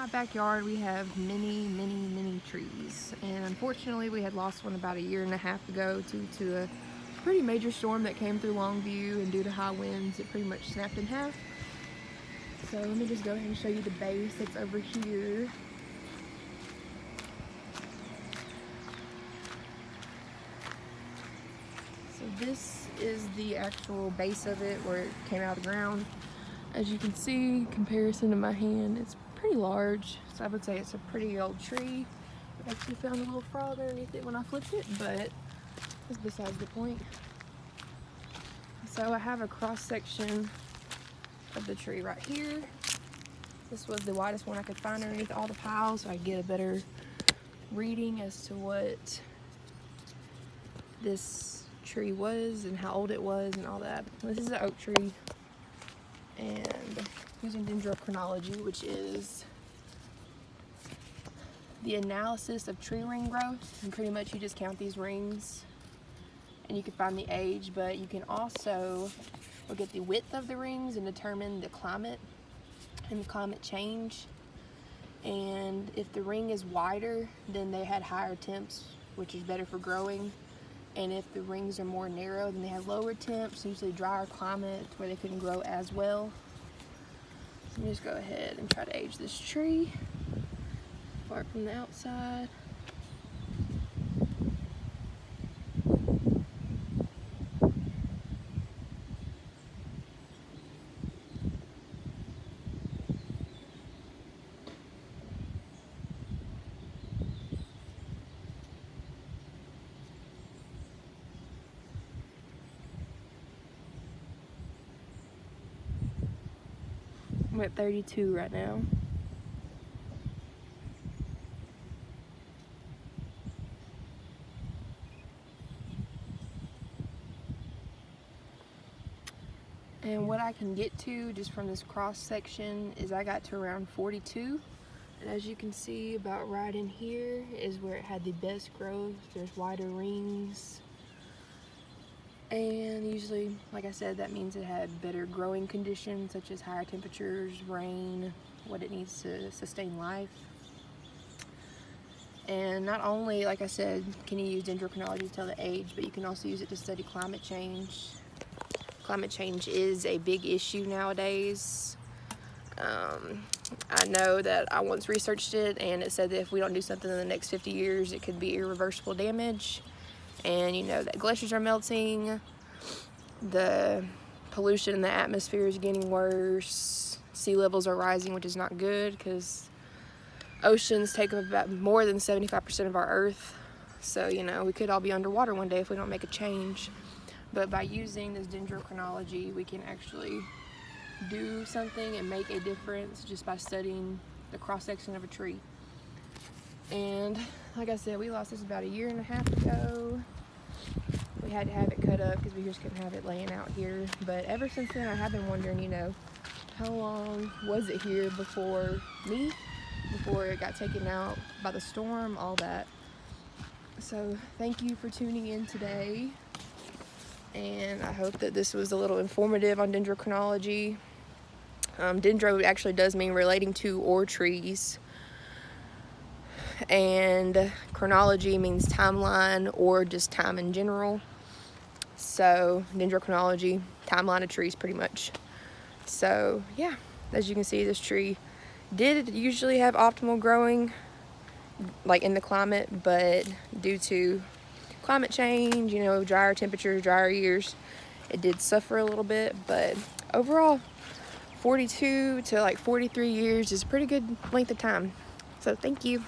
my backyard we have many trees, and unfortunately we had lost one about a year and a half ago due to a pretty major storm that came through Longview, and due to high winds it pretty much snapped in half. So let me just go ahead and show you the base that's over here. So this is the actual base of it where it came out of the ground. As you can see, in comparison to my hand, it's pretty large. So I would say it's a pretty old tree. I actually found a little frog underneath it when I flipped it, but that's besides the point. So I have a cross section of the tree right here. This was the widest one I could find underneath all the piles, so I get a better reading as to what this tree was and how old it was and all that. This is an oak tree, and using Dendrochronology, which is the analysis of tree ring growth, and pretty much you just count these rings and you can find the age, but you can also look at the width of the rings and determine the climate and the climate change. And if the ring is wider, then they had higher temps, which is better for growing. And if the rings are more narrow, then they have lower temps, usually drier climate where they couldn't grow as well. So let me just go ahead and try to age this tree apart from the outside. I'm at 32 right now. And what I can get to just from this cross section is I got to around 42. And as you can see, about right in here is where it had the best growth. There's wider rings. And usually, like I said, that means it had better growing conditions, such as higher temperatures, rain, what it needs to sustain life. And not only, like I said, can you use Dendrochronology to tell the age, but you can also use it to study climate change. Climate change is a big issue nowadays. I know that I once researched it, and it said that if we don't do something in the next 50 years, it could be irreversible damage. And you know that glaciers are melting, the pollution in the atmosphere is getting worse, sea levels are rising, which is not good because oceans take up about more than 75% of our earth. So, you know, we could all be underwater one day if we don't make a change. But by using this Dendrochronology, we can actually do something and make a difference just by studying the cross-section of a tree. And like I said, we lost this about a year and a half ago. We had to have it cut up because we just couldn't have it laying out here. But ever since then, I have been wondering, you know, how long was it here before it got taken out by the storm, all that. So thank you for tuning in today. And I hope that this was a little informative on Dendrochronology. Dendro actually does mean relating to or trees. And chronology means timeline or just time in general. So Dendrochronology, timeline of trees pretty much. So yeah, as you can see, this tree did usually have optimal growing, like in the climate, but due to climate change, you know, drier temperatures, drier years, it did suffer a little bit. But overall, 42 to like 43 years is a pretty good length of time. So thank you.